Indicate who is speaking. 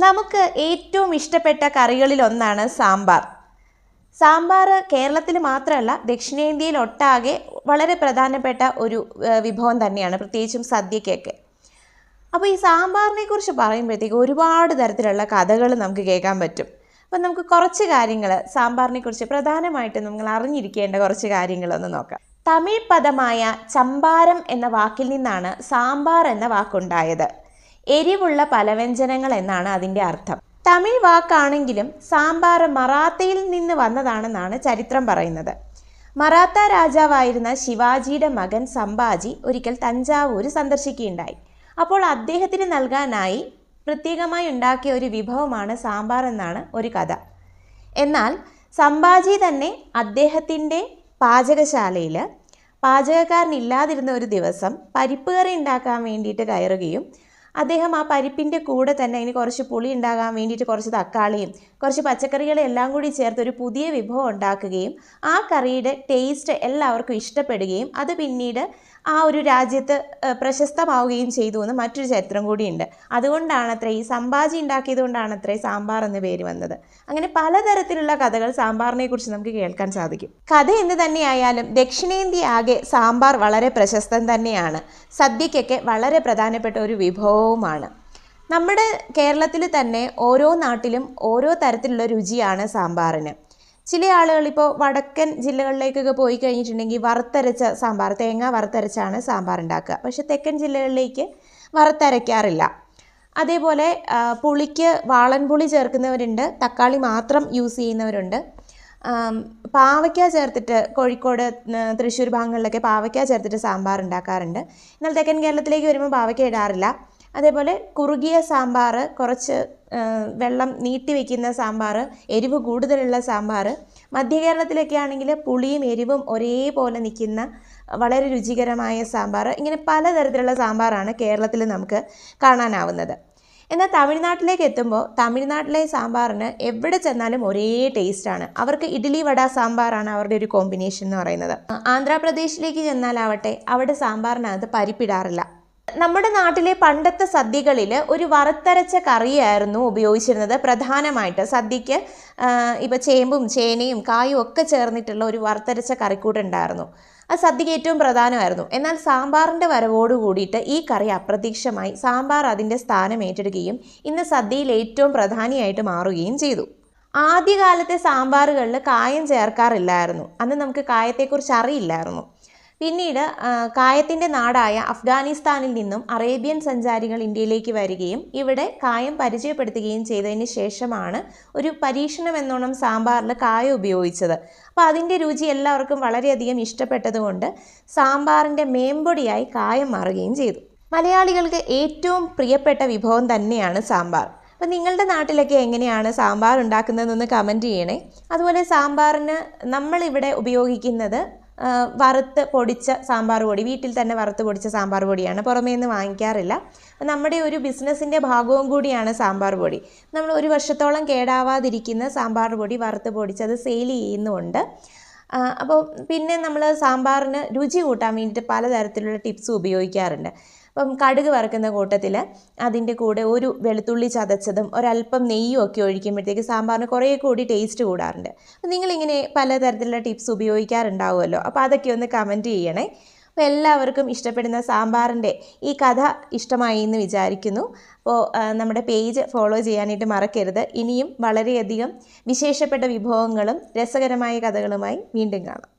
Speaker 1: നമുക്ക് ഏറ്റവും ഇഷ്ടപ്പെട്ട കറികളിലൊന്നാണ് സാമ്പാർ. സാമ്പാർ കേരളത്തിൽ മാത്രമല്ല ദക്ഷിണേന്ത്യയിൽ ഒട്ടാകെ വളരെ പ്രധാനപ്പെട്ട ഒരു വിഭവം തന്നെയാണ്, പ്രത്യേകിച്ചും സദ്യക്കൊക്കെ. അപ്പോൾ ഈ സാമ്പാറിനെ കുറിച്ച് പറയുമ്പോഴത്തേക്ക് ഒരുപാട് തരത്തിലുള്ള കഥകൾ നമുക്ക് കേൾക്കാൻ പറ്റും. അപ്പം നമുക്ക് കുറച്ച് കാര്യങ്ങൾ സാമ്പാറിനെ കുറിച്ച് പ്രധാനമായിട്ടും നമ്മൾ അറിഞ്ഞിരിക്കേണ്ട കുറച്ച് കാര്യങ്ങളൊന്ന് നോക്കാം. തമിഴ് പദമായ ചമ്പാരം എന്ന വാക്കിൽ നിന്നാണ് സാമ്പാർ എന്ന വാക്കുണ്ടായത്. എരിവുള്ള പലവ്യഞ്ജനങ്ങൾ എന്നാണ് അതിൻ്റെ അർത്ഥം. തമിഴ് വാക്കാണെങ്കിലും സാമ്പാർ മറാത്തയിൽ നിന്ന് വന്നതാണെന്നാണ് ചരിത്രം പറയുന്നത്. മറാത്ത രാജാവായിരുന്ന ശിവാജിയുടെ മകൻ സംഭാജി ഒരിക്കൽ തഞ്ചാവൂർ സന്ദർശിക്കുകയുണ്ടായി. അപ്പോൾ അദ്ദേഹത്തിന് നൽകാനായി പ്രത്യേകമായി ഉണ്ടാക്കിയ ഒരു വിഭവമാണ് സാമ്പാർ എന്നാണ് ഒരു കഥ. എന്നാൽ സംഭാജി തന്നെ അദ്ദേഹത്തിൻ്റെ പാചകശാലയിൽ പാചകക്കാരനില്ലാതിരുന്ന ഒരു ദിവസം പരിപ്പ് കറി ഉണ്ടാക്കാൻ വേണ്ടിയിട്ട് കയറുകയും അദ്ദേഹം ആ പരിപ്പിൻ്റെ കൂടെ തന്നെ അതിന് കുറച്ച് പുളി ഉണ്ടാകാൻ വേണ്ടിയിട്ട് കുറച്ച് തക്കാളിയും കുറച്ച് പച്ചക്കറികളും എല്ലാം കൂടി ചേർത്ത് ഒരു പുതിയ വിഭവം ഉണ്ടാക്കുകയും ആ കറിയുടെ ടേസ്റ്റ് എല്ലാവർക്കും ഇഷ്ടപ്പെടുകയും അത് പിന്നീട് ആ ഒരു രാജ്യത്ത് പ്രശസ്തമാവുകയും ചെയ്തു എന്ന് മറ്റൊരു ചരിത്രം കൂടിയുണ്ട്. അതുകൊണ്ടാണത്രേ ഈ സംഭാജി ഉണ്ടാക്കിയത് കൊണ്ടാണത്രേ സാമ്പാർ എന്ന പേര് വന്നത്. അങ്ങനെ പലതരത്തിലുള്ള കഥകൾ സാമ്പാറിനെ കുറിച്ച് നമുക്ക് കേൾക്കാൻ സാധിക്കും. കഥ എന്ന് തന്നെയായാലും ദക്ഷിണേന്ത്യ ആകെ സാമ്പാർ വളരെ പ്രശസ്തം തന്നെയാണ്. സദ്യക്കൊക്കെ വളരെ പ്രധാനപ്പെട്ട ഒരു വിഭവവുമാണ്. നമ്മുടെ കേരളത്തിൽ തന്നെ ഓരോ നാട്ടിലും ഓരോ തരത്തിലുള്ള രുചിയാണ് സാമ്പാറിന്. ചില ആളുകൾ ഇപ്പോൾ വടക്കൻ ജില്ലകളിലേക്കൊക്കെ പോയി കഴിഞ്ഞിട്ടുണ്ടെങ്കിൽ വറുത്തരച്ച സാമ്പാർ, തേങ്ങ വറുത്തരച്ചാണ് സാമ്പാർ ഉണ്ടാക്കുക. പക്ഷേ തെക്കൻ ജില്ലകളിലേക്ക് വറുത്തരയ്ക്കാറില്ല. അതേപോലെ പുളിക്ക് വാളൻപുളി ചേർക്കുന്നവരുണ്ട്, തക്കാളി മാത്രം യൂസ് ചെയ്യുന്നവരുണ്ട്. പാവയ്ക്ക ചേർത്തിട്ട് കോഴിക്കോട്, തൃശ്ശൂർ ഭാഗങ്ങളിലൊക്കെ പാവയ്ക്ക ചേർത്തിട്ട് സാമ്പാർ ഉണ്ടാക്കാറുണ്ട്. എന്നാൽ തെക്കൻ കേരളത്തിലേക്ക് വരുമ്പോൾ പാവയ്ക്ക ഇടാറില്ല. അതേപോലെ കുറുകിയ സാമ്പാർ, കുറച്ച് വെള്ളം നീട്ടി വയ്ക്കുന്ന സാമ്പാർ, എരിവ് കൂടുതലുള്ള സാമ്പാർ. മധ്യ കേരളത്തിലൊക്കെ ആണെങ്കിൽ പുളിയും എരിവും ഒരേപോലെ നിൽക്കുന്ന വളരെ രുചികരമായ സാമ്പാർ. ഇങ്ങനെ പലതരത്തിലുള്ള സാമ്പാറാണ് കേരളത്തിൽ നമുക്ക് കാണാനാവുന്നത്. എന്നാൽ തമിഴ്നാട്ടിലേക്ക് എത്തുമ്പോൾ തമിഴ്നാട്ടിലെ സാമ്പാറിന് എവിടെ ചെന്നാലും ഒരേ ടേസ്റ്റാണ്. അവർക്ക് ഇഡ്ഡലി വട സാമ്പാറാണ് അവരുടെ ഒരു കോമ്പിനേഷൻ എന്ന് പറയുന്നത്. ആന്ധ്രാപ്രദേശിലേക്ക് ചെന്നാലാവട്ടെ അവിടെ സാമ്പാറിനകത്ത് പരിപ്പിടാറില്ല. നമ്മുടെ നാട്ടിലെ പണ്ടത്തെ സദ്യകളിൽ ഒരു വറുത്തരച്ച കറിയായിരുന്നു ഉപയോഗിച്ചിരുന്നത് പ്രധാനമായിട്ട്. സദ്യക്ക് ഇപ്പോൾ ചേമ്പും ചേനയും കായും ഒക്കെ ചേർന്നിട്ടുള്ള ഒരു വറുത്തരച്ച കറിക്കൂട്ടുണ്ടായിരുന്നു. അത് സദ്യക്ക് ഏറ്റവും പ്രധാനമായിരുന്നു. എന്നാൽ സാമ്പാറിൻ്റെ വരവോട് കൂടിയിട്ട് ഈ കറി അപ്രത്യക്ഷമായി. സാമ്പാർ അതിൻ്റെ സ്ഥാനം ഏറ്റെടുക്കുകയും ഇന്ന് സദ്യയിൽ ഏറ്റവും പ്രധാനിയായിട്ട് മാറുകയും ചെയ്തു. ആദ്യകാലത്തെ സാമ്പാറുകളിൽ കായം ചേർക്കാറില്ലായിരുന്നു. അന്ന് നമുക്ക് കായത്തെക്കുറിച്ച് അറിയില്ലായിരുന്നു. പിന്നീട് കായത്തിൻ്റെ നാടായ അഫ്ഗാനിസ്ഥാനിൽ നിന്നും അറേബ്യൻ സഞ്ചാരികൾ ഇന്ത്യയിലേക്ക് വരികയും ഇവിടെ കായം പരിചയപ്പെടുത്തുകയും ചെയ്തതിന് ശേഷമാണ് ഒരു പരീക്ഷണം എന്നോണം സാമ്പാറിൽ കായം ഉപയോഗിച്ചത്. അപ്പോൾ അതിൻ്റെ രുചി എല്ലാവർക്കും വളരെയധികം ഇഷ്ടപ്പെട്ടതുകൊണ്ട് സാമ്പാറിൻ്റെ മേമ്പൊടിയായി കായം മാറുകയും ചെയ്തു. മലയാളികൾക്ക് ഏറ്റവും പ്രിയപ്പെട്ട വിഭവം തന്നെയാണ് സാമ്പാർ. അപ്പോൾ നിങ്ങളുടെ നാട്ടിലൊക്കെ എങ്ങനെയാണ് സാമ്പാർ ഉണ്ടാക്കുന്നതെന്നൊന്ന് കമൻറ്റ് ചെയ്യണേ. അതുപോലെ സാമ്പാറിന് നമ്മളിവിടെ ഉപയോഗിക്കുന്നത് വറുത്ത് പൊടിച്ച സാമ്പാർ പൊടി, വീട്ടിൽ തന്നെ വറുത്ത് പൊടിച്ച സാമ്പാർ പൊടിയാണ്, പുറമേ നിന്ന് വാങ്ങിക്കാറില്ല. നമ്മുടെ ഒരു ബിസിനസ്സിൻ്റെ ഭാഗവും കൂടിയാണ് സാമ്പാർ പൊടി. നമ്മൾ ഒരു വർഷത്തോളം കേടാവാതിരിക്കുന്ന സാമ്പാർ പൊടി വറുത്ത് പൊടിച്ച് അത് സെയിൽ ചെയ്യുന്നുമുണ്ട്. അപ്പോൾ പിന്നെ നമ്മൾ സാമ്പാറിന് രുചി കൂട്ടാൻ വേണ്ടിയിട്ട് പലതരത്തിലുള്ള ടിപ്സ് ഉപയോഗിക്കാറുണ്ട്. അപ്പം കടുക് വറുക്കുന്ന കൂട്ടത്തിൽ അതിൻ്റെ കൂടെ ഒരു വെളുത്തുള്ളി ചതച്ചതും ഒരല്പം നെയ്യും ഒക്കെ ഒഴിക്കുമ്പോഴത്തേക്ക് സാമ്പാറിന് കുറേ കൂടി ടേസ്റ്റ് കൂടാറുണ്ട്. അപ്പം നിങ്ങളിങ്ങനെ പലതരത്തിലുള്ള ടിപ്സ് ഉപയോഗിക്കാറുണ്ടാവുമല്ലോ. അപ്പോൾ അതൊക്കെ ഒന്ന് കമൻറ്റ് ചെയ്യണേ. അപ്പോൾ എല്ലാവർക്കും ഇഷ്ടപ്പെടുന്ന സാമ്പാറിൻ്റെ ഈ കഥ ഇഷ്ടമായി എന്ന് വിചാരിക്കുന്നു. അപ്പോൾ നമ്മുടെ പേജ് ഫോളോ ചെയ്യാനായിട്ട് മറക്കരുത്. ഇനിയും വളരെയധികം വിശേഷപ്പെട്ട വിഭവങ്ങളും രസകരമായ കഥകളുമായി വീണ്ടും കാണാം.